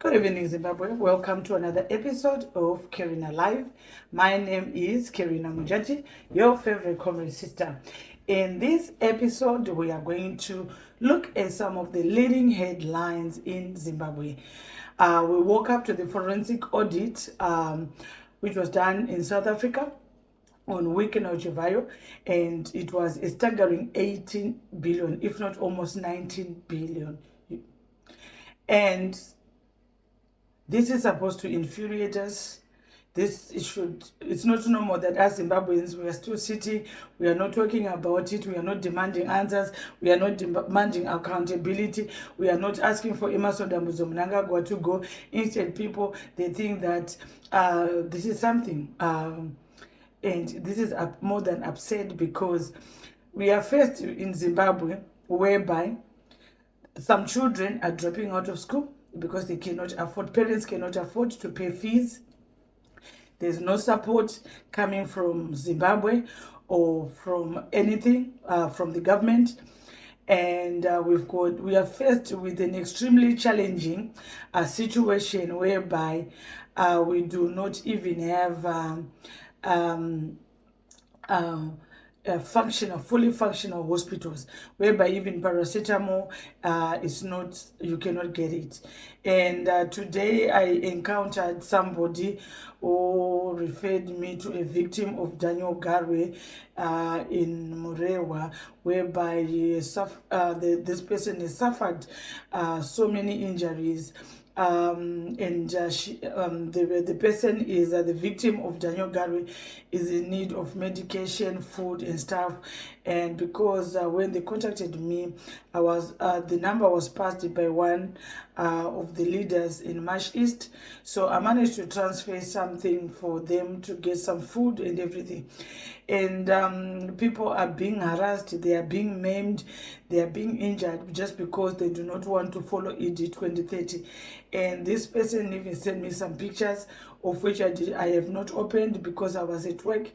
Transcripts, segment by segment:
Good evening, Zimbabwe. Welcome to another episode of Kerina Live. My name is Kerina Mujati, your favorite comrade sister. In this episode, we are going to look at some of the leading headlines in Zimbabwe. We woke up to the forensic audit, which was done in South Africa on Wicknell Chivhayo, and it was a staggering 18 billion, if not almost 19 billion. And this is supposed to infuriate us. It's not normal that as Zimbabweans, we are still sitting, we are not talking about it, we are not demanding answers, we are not demanding accountability, we are not asking for Emmerson Mnangagwa to go. Instead, people, they think that this is something, and this is more than upset, because we are faced in Zimbabwe whereby some children are dropping out of school because they cannot afford, parents cannot afford to pay fees. There's no support coming from Zimbabwe or from anything from the government. And we are faced with an extremely challenging situation whereby we do not even have fully functional hospitals, whereby even paracetamol is not, you cannot get it. And today I encountered somebody who referred me to a victim of Daniel Garwe in Murewa, whereby this person has suffered so many injuries. The person is the victim of Daniel Garwe is in need of medication, food, and stuff. And because when they contacted me, the number was passed by one of the leaders in Marsh East, so I managed to transfer something for them to get some food and everything. And people are being harassed, they are being maimed, they are being injured just because they do not want to follow ED 2030. And this person even sent me some pictures, of which I have not opened because I was at work.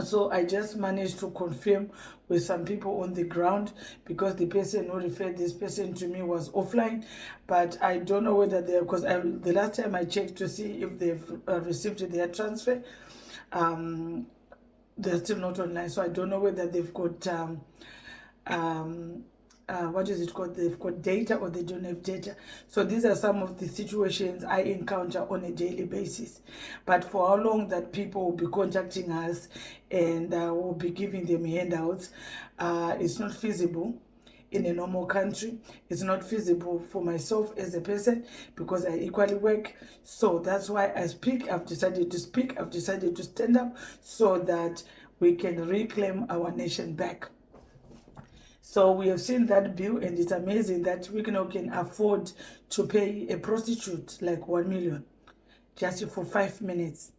So I just managed to confirm with some people on the ground, because the person who referred this person to me was offline. But I don't know whether because the last time I checked to see if they've received their transfer, they're still not online. So I don't know whether they've got what is it called? They've got data or they don't have data. So these are some of the situations I encounter on a daily basis. But for how long that people will be contacting us and we'll be giving them handouts, it's not feasible in a normal country. It's not feasible for myself as a person, because I equally work. So that's why I've decided to speak, I've decided to stand up, so that we can reclaim our nation back. So we have seen that bill, and it's amazing that Wicknell can afford to pay a prostitute like 1 million just for 5 minutes.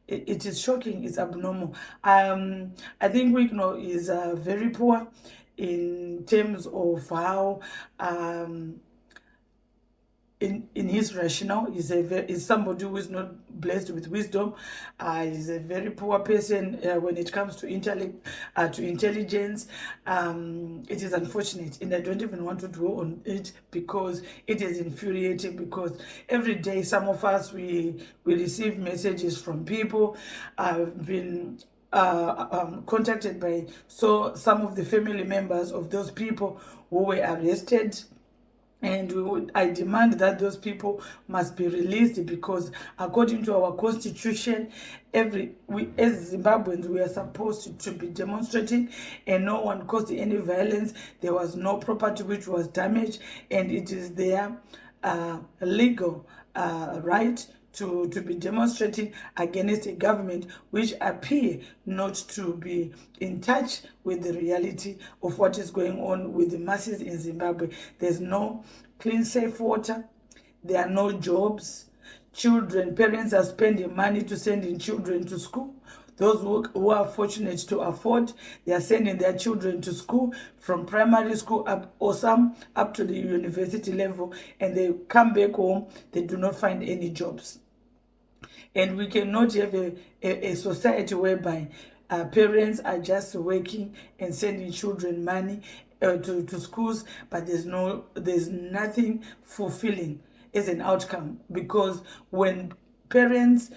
It is shocking, it's abnormal. I think Wicknell is very poor in terms of how in his rationale, is somebody who is not blessed with wisdom. He's a very poor person when it comes to intellect, to intelligence. It is unfortunate, and I don't even want to dwell on it, because it is infuriating. Because every day, some of us, we receive messages from people. I've been contacted by some of the family members of those people who were arrested. And I demand that those people must be released, because according to our constitution, as Zimbabweans, we are supposed to be demonstrating, and no one caused any violence. There was no property which was damaged, and it is their legal right to be demonstrating against a government which appear not to be in touch with the reality of what is going on with the masses in Zimbabwe. There's no clean, safe water. There are no jobs. Parents are spending money to sending children to school. Those who are fortunate to afford, they are sending their children to school, from primary school up, or some up to the university level, and they come back home, they do not find any jobs. And we cannot have a society whereby parents are just working and sending children money, to schools, but there's nothing fulfilling as an outcome, because when parents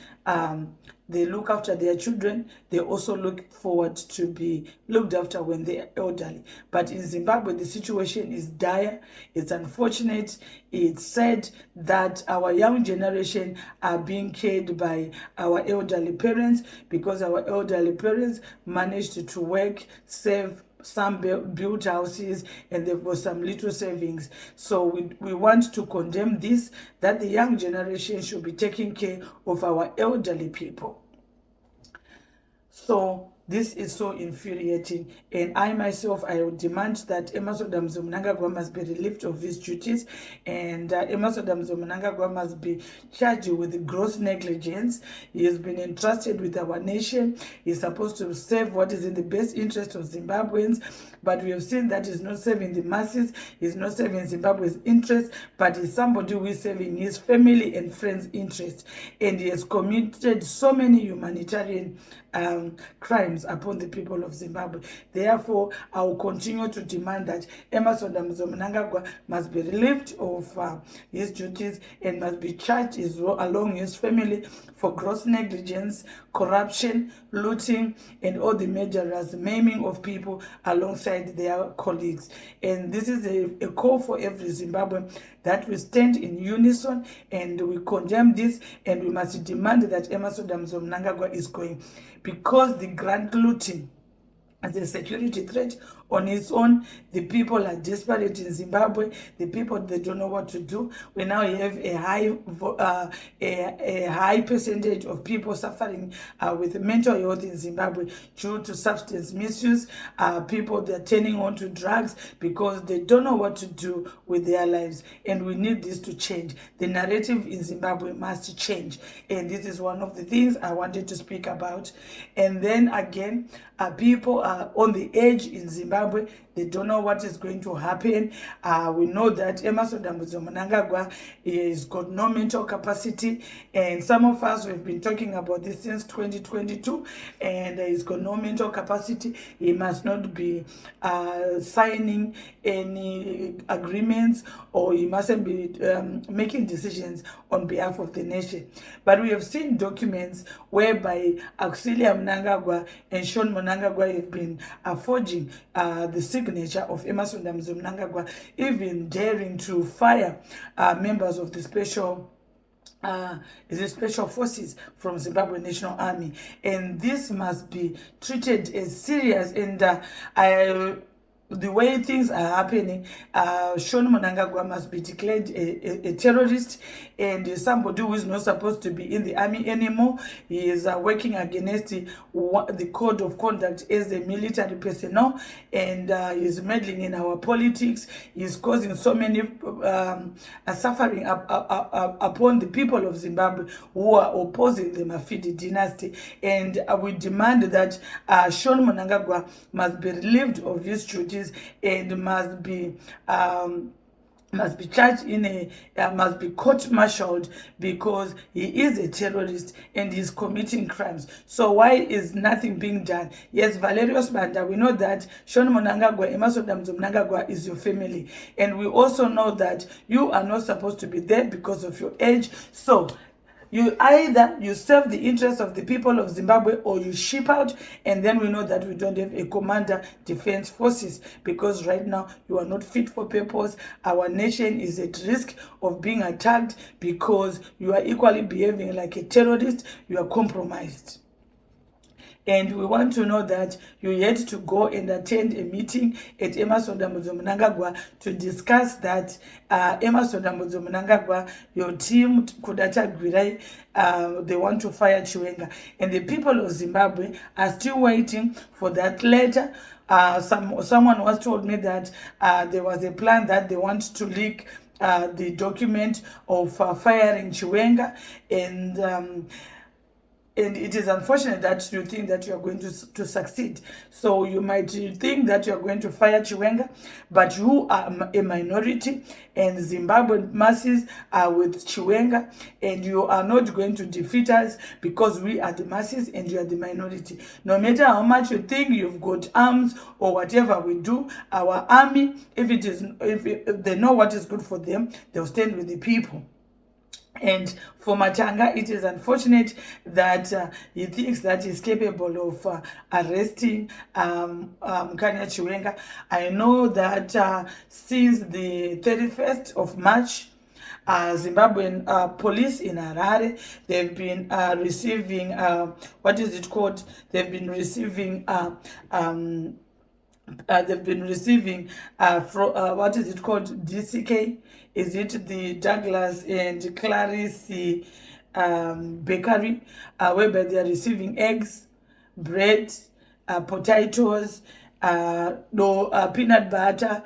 they look after their children, they also look forward to be looked after when they are elderly. But in Zimbabwe, the situation is dire. It's unfortunate. It's sad that our young generation are being cared by our elderly parents, because our elderly parents managed to work, save, some built houses, and they've got some little savings. So we want to condemn this, that the young generation should be taking care of our elderly people. So this is so infuriating, and I myself, I would demand that Emerson Mnangagwa must be relieved of his duties, and Emerson Mnangagwa must be charged with gross negligence. He has been entrusted with our nation. He's supposed to serve what is in the best interest of Zimbabweans, but we have seen that he's not serving the masses, he's not serving Zimbabwe's interests, but he's somebody who is serving his family and friends' interests, and he has committed so many humanitarian crimes upon the people of Zimbabwe. Therefore, I will continue to demand that Emerson Mnangagwa must be relieved of his duties and must be charged along his family for gross negligence, corruption, looting, and all the measures, maiming of people alongside their colleagues. And this is a call for every Zimbabwean that we stand in unison and we condemn this, and we must demand that Emerson Mnangagwa is going, because the grand looting as a security threat on its own. The people are desperate in Zimbabwe. The people, they don't know what to do. We now have a high percentage of people suffering with mental health in Zimbabwe due to substance misuse. People, they're turning on to drugs because they don't know what to do with their lives. And we need this to change. The narrative in Zimbabwe must change. And this is one of the things I wanted to speak about. And then again, people are on the edge in Zimbabwe. They don't know what is going to happen. We know that Emerson Mnangagwa has got no mental capacity, and some of us have been talking about this since 2022, and he's got no mental capacity. He must not be signing any agreements, or he mustn't be making decisions on behalf of the nation. But we have seen documents whereby Auxilia Mnangagwa and Sean Mnangagwa have been forging the signature of Emerson Mnangagwa, even daring to fire members of the special forces from Zimbabwe National Army. And this must be treated as serious. And the way things are happening, Sean Mnangagwa must be declared a terrorist, and somebody who is not supposed to be in the army anymore. He is working against the code of conduct as a military personnel, and he is meddling in our politics. He is causing so many suffering upon the people of Zimbabwe who are opposing the Mafidi dynasty. And we demand that Sean Mnangagwa must be relieved of his duties and must be charged must be court-martialed, because he is a terrorist and he's committing crimes. So why is nothing being done? Yes, Valerius Banda, we know that Sean Mnangagwa, Emerson Mnangagwa is your family, and we also know that you are not supposed to be there because of your age. So either you serve the interests of the people of Zimbabwe, or you ship out, and then we know that we don't have a commander defense forces, because right now you are not fit for purpose. Our nation is at risk of being attacked because you are equally behaving like a terrorist. You are compromised. And we want to know that you had to go and attend a meeting at Emerson Mnangagwa to discuss that Emerson Mnangagwa, your team could attack Gwirai, they want to fire Chiwenga. And the people of Zimbabwe are still waiting for that letter. Someone was told me that there was a plan that they want to leak the document of firing Chiwenga, and And it is unfortunate that you think that you are going to succeed. So you might think that you are going to fire Chiwenga, but you are a minority, and Zimbabwean masses are with Chiwenga, and you are not going to defeat us because we are the masses and you are the minority. No matter how much you think you've got arms or whatever we do, our army, if they know what is good for them, they'll stand with the people. And for Matanga, it is unfortunate that he thinks that he's capable of arresting Kanya Chiwenga. I know that since the 31st of March, Zimbabwean police in Harare, they've been receiving, what is it called? They've been receiving what is it called, DCK? Is it the Douglas and Clarice bakery, whereby they are receiving eggs, bread, potatoes, peanut butter,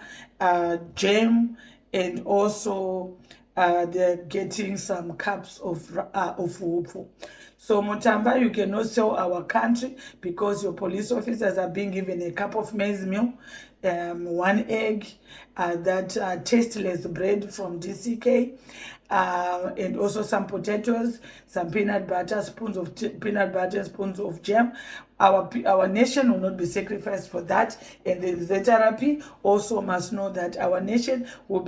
jam, and also they're getting some cups of ufu. So Mutamba, you cannot sell our country because your police officers are being given a cup of maize meal, one egg, that tasteless bread from DCK, and also some potatoes, some peanut butter, spoons of peanut butter, spoons of jam. Our nation will not be sacrificed for that, and the ZRP also must know that our nation will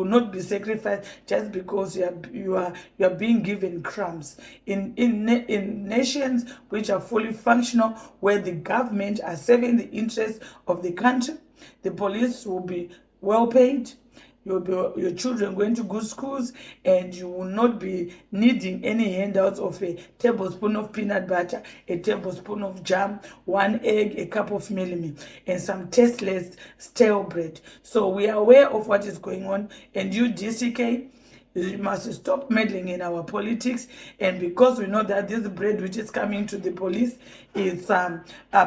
not be sacrificed just because you are being given crumbs. In nations which are fully functional, where the government are serving the interests of the country, the police will be well paid. Your children going to good schools, and you will not be needing any handouts of a tablespoon of peanut butter, a tablespoon of jam, one egg, a cup of mealie, and some tasteless stale bread. So we are aware of what is going on, and you, DCK, you must stop meddling in our politics. And because we know that this bread which is coming to the police is a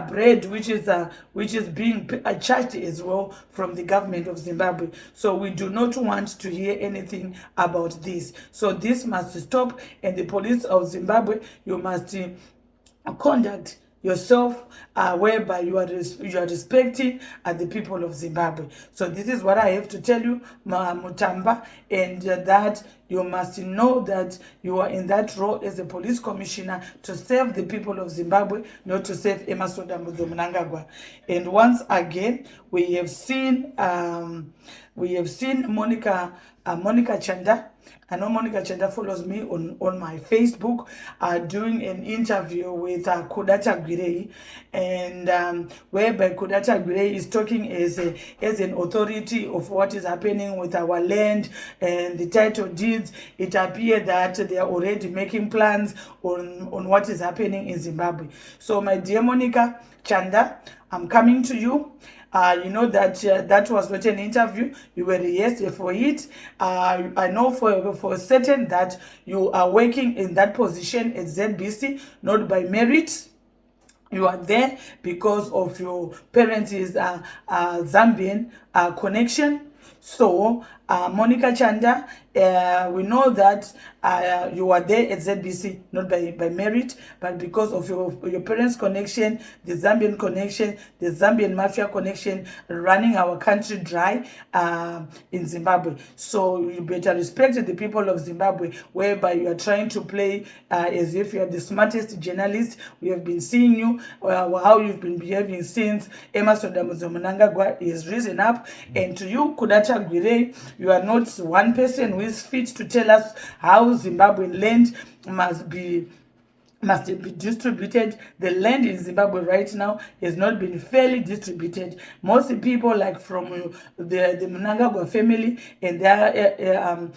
bread which is being charged as well from the government of Zimbabwe. So we do not want to hear anything about this. So this must stop, and the police of Zimbabwe, you must conduct yourself whereby you are respecting the people of Zimbabwe. So this is what I have to tell you, Mutamba, and that you must know that you are in that role as a police commissioner to serve the people of Zimbabwe, not to serve Emmerson Mnangagwa. And once again, we have seen Monica Chanda. I know Monica Chanda follows me on my Facebook, doing an interview with Kudata Gwirei, and whereby Kudata Gwirei is talking as an authority of what is happening with our land and the title deeds. It appears that they are already making plans on what is happening in Zimbabwe. So my dear Monica Chanda, I'm coming to you. You know that that was not an interview. You were rehearsed for it. I know for certain that you are working in that position at ZBC, not by merit. You are there because of your parents' Zambian connection. So, Monica Chanda, we know that you are there at ZBC, not by merit, but because of your parents' connection, the Zambian connection, the Zambian mafia connection, running our country dry in Zimbabwe. So you better respect the people of Zimbabwe, whereby you are trying to play as if you are the smartest journalist. We have been seeing you, how you've been behaving since Emmerson Mnangagwa is risen up. And to you, Kudata Gwirei, you are not one person who is fit to tell us how Zimbabwean land must be distributed. The land in Zimbabwe right now has not been fairly distributed. Most people, like from the Mnangagwa family and their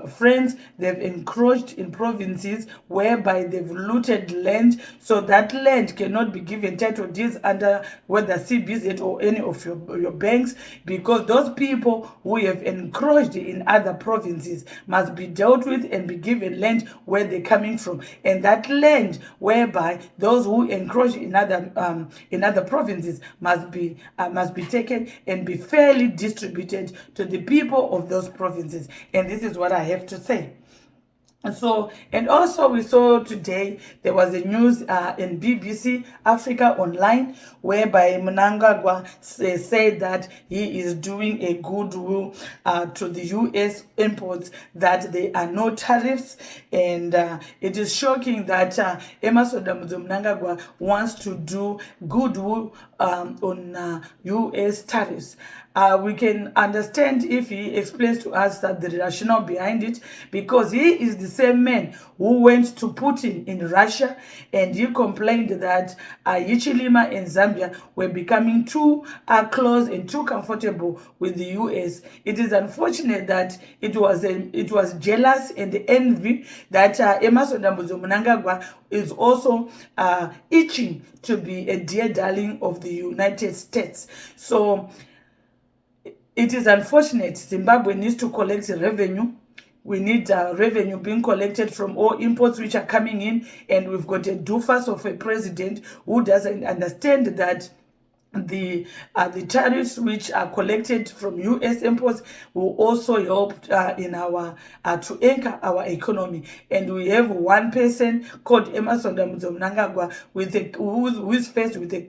friends, they've encroached in provinces whereby they've looted land, so that land cannot be given title deeds under whether CBZ or any of your banks, because those people who have encroached in other provinces must be dealt with and be given land where they're coming from. And that land whereby those who encroach in other provinces must be taken and be fairly distributed to the people of those provinces. And this is what I have to say. So, and also we saw today there was a news in BBC Africa Online whereby Mnangagwa said that he is doing a goodwill to the US imports, that there are no tariffs, and it is shocking that Emerson Mnangagwa wants to do goodwill on US tariffs. We can understand if he explains to us that the rationale behind it, because he is the same man who went to Putin in Russia and he complained that Yichilima and Zambia were becoming too close and too comfortable with the US. It is unfortunate that it was jealous and envy that Emerson Mnangagwa is also itching to be a dear darling of the United States. So it is unfortunate. Zimbabwe needs to collect revenue. We need revenue being collected from all imports which are coming in, and we've got a doofus of a president who doesn't understand that the tariffs which are collected from US imports will also help in our to anchor our economy. And we have one person called Emerson Mnangagwa who is faced with a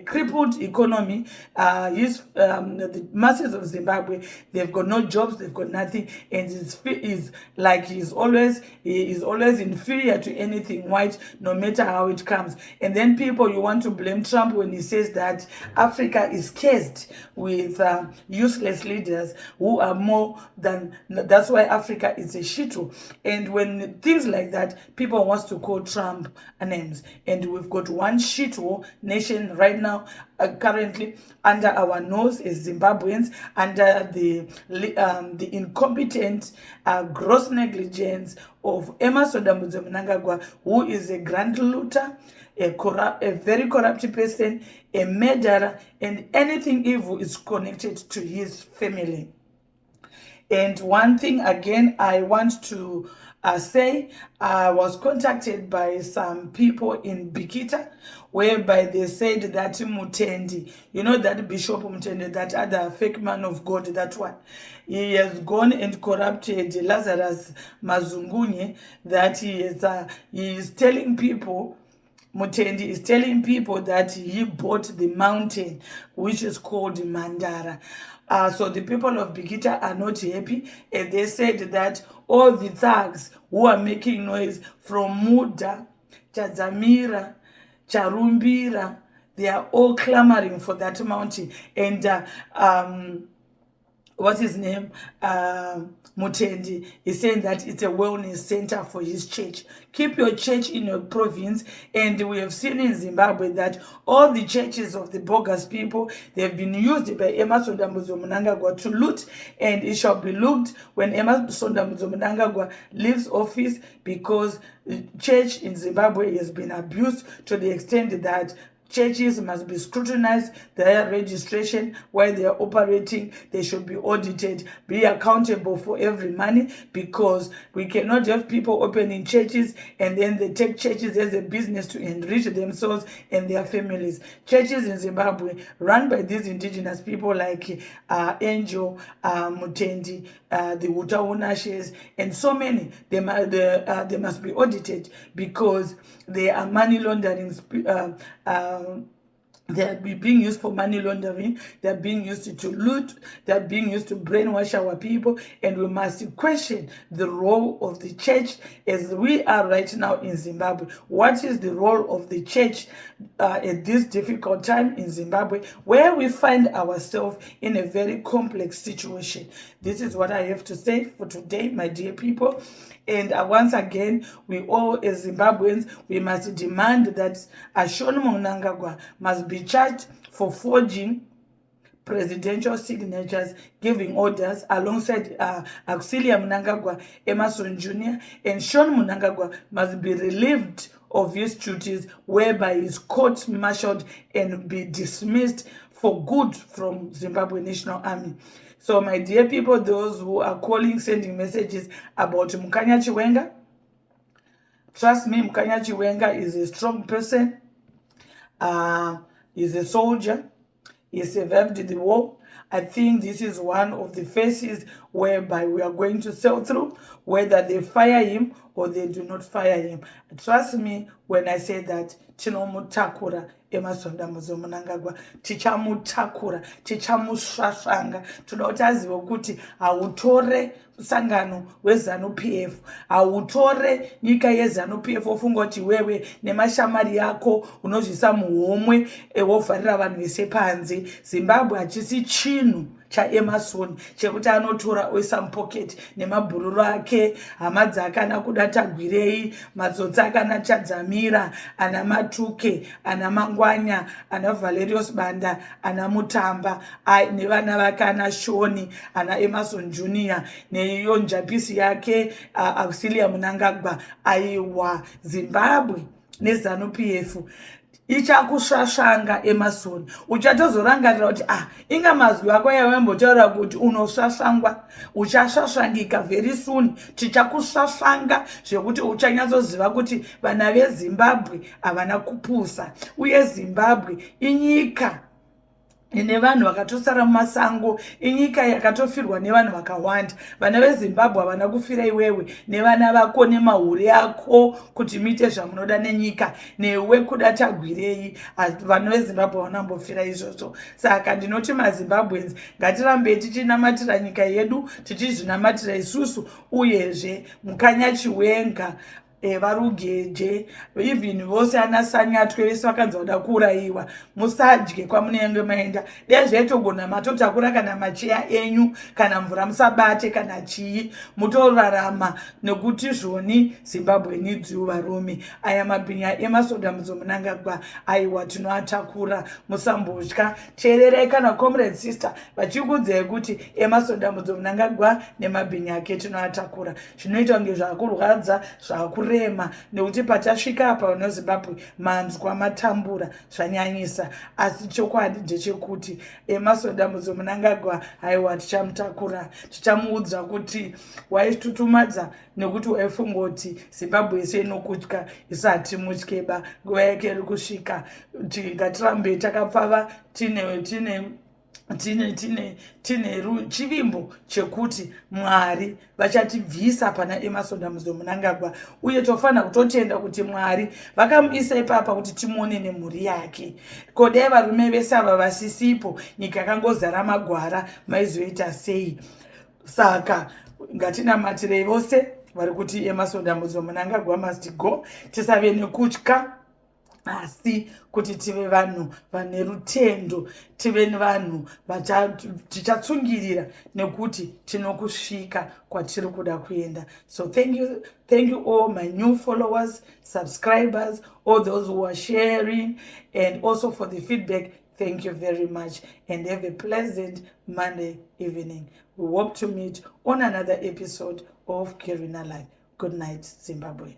crippled economy. The masses of Zimbabwe, they've got no jobs, they've got nothing, and is like he is always inferior to anything white, no matter how it comes. And then people, you want to blame Trump when he says that Africa is cursed with useless leaders who are more than, that's why Africa is a shito. And when things like that, people want to call Trump names. And we've got one shito nation right now, currently under our nose as Zimbabweans, under the incompetent, gross negligence of Emerson Mnangagwa, who is a grand looter, a very corrupt person, a murderer, and anything evil is connected to his family. And one thing again I want to say, I was contacted by some people in Bikita, whereby they said that Mutendi, you know that Bishop Mutendi, that other fake man of God, that one, he has gone and corrupted Lazarus Mazungunye, that he is telling people, Mutendi is telling people that he bought the mountain, which is called Mandara. So the people of Bikita are not happy, and they said that all the thugs who are making noise from Muda, Chadzamira, Charumbira, they are all clamoring for that mountain. And what's his name? Mutendi is saying that it's a wellness center for his church. Keep your church in your province. And we have seen in Zimbabwe that all the churches of the bogus people, they've been used by Emerson Mnangagwa to loot, and it shall be looked when Emerson Mnangagwa leaves office, because the church in Zimbabwe has been abused to the extent that churches must be scrutinized, their registration, while they are operating, they should be audited, be accountable for every money, because we cannot have people opening churches and then they take churches as a business to enrich themselves and their families. Churches in Zimbabwe run by these indigenous people like Angel, Mutendi, the Utaunashes, and so many, they must be audited, because they are money laundering. They are being used for money laundering. They are being used to loot. They are being used to brainwash our people. And we must question the role of the church as we are right now in Zimbabwe. What is the role of the church at this difficult time in Zimbabwe, where we find ourselves in a very complex situation? This is what I have to say for today, my dear people. And once again, we all as Zimbabweans, we must demand that Ashon Mnangagwa must be charged for forging presidential signatures, giving orders alongside Auxilia Mnangagwa, Emerson Jr., and Sean Mnangagwa must be relieved of his duties, whereby he is court-martialed and be dismissed for good from Zimbabwe National Army. So, my dear people, those who are calling, sending messages about Mukanya Chivhayo, trust me, Mukanya Chivhayo is a strong person. He's a soldier. He survived the war. I think this is one of the faces whereby we are going to sail through, whether they fire him or they do not fire him. Trust me when I say that tinomutakura emasondamudzo munangagwa, tichamutakura, tichamusvasvanga. Toda kuti azive kuti hautore musangano weZANU-PF, hautore nyika yeZANU-PF ofunga kuti wewe nemashamari yako unozvisa muhomwe wovharira vanhu vese panze. Zimbabwe hachisi chinhu chaEmerson chekuti anotora oisa mupocket nemabhururu ake, hama dzake ana kuda tagwirei, matsotsi ake ana Chadzamira, ana Matuke, ana Mangwanya, ana Valerius Banda, ana Mutamba, nevana vake ana Shoni, ana Emerson Junior, neiyo njapisi yake Auxilia Mnangagwa. Aiwa, Zimbabwe neZANU-PF ichakusvasvanga Emerson. Uchatozorangarira kuti inga mazwi ako yawembotaura kuti unosvasvangwa, uchasvasvangika very soon. Tichakusvasvanga zvekuti uchanyatsoziva kuti vana veZimbabwe havana kupusa, uye Zimbabwe inyika ine vanhu vakatosara mumasango, inyika yakatofirwa nevanhu vakawanda. Vana veZimbabwe havana kufira iwewe nevana vako nemahuri ako kuti muite zvamunoda nenyika, newe kuda tagwirei. Vanhu veZimbabwe vanambofira izvozvo. Saka ndinoti maZimbabweans ngatirambe tichinamatira nyika yedu, tichizvinamatira isusu, uyezve Mukanya Chiwenga, Varugeje, even vose ana Sanyatwe vese vakanzi vada kuurayiwa. Musadye kwamunenge maenda. Dezvetogona matotakura kana macheya enyu, kana mvura musabate, kana chii, mutorarama nekuti zvoni Zimbabwe needs you varume. Aya mabhinya emasondamudzo Mnangagwa, aiwa tinoatakura, musambotya. Teererai kana comrade sister vachikuudzai kuti emasondamudzo Mnangagwa nemabhinya ake tinoatakura. Zvinoita kunge zvakurwadza, zvakurema, nekuti pachasvika apa neZimbabwe manzwa matambura zvanyanyisa. Asi chokwadi ndechekuti emasondamudzo Mnangagwa, haiwa tichamutakura, tichamuudza kuti waitutumadza nekuti waifunga kuti Zimbabwe yese inokutya, isati mutyeba, nguva yake iri kusvika. Ngatirambe takapfava tine chivimbo chekuti Mwari vachatibvisa pana emasondamudzo Mnangagwa, uye tofanira kutotenda kuti Mwari vakamuisa ipapa kuti timuone nemhuri yake. Kodai varume vese ava vasisipo, nyika yakangozara magwara, maizoita sei? Saka ngatinamatirei vose vari kuti emasondamudzo Mnangagwa must go. Tisave nekutya, asi kuti tive vanhu vane rutendo, tive vanhu tichatsungirira nekuti tinokusvika kwatiri kuda kuenda. So thank you all my new followers, subscribers, all those who are sharing, and also for the feedback. Thank you very much, and have a pleasant Monday evening. We hope to meet on another episode of Carrying a Life. Good night, Zimbabwe.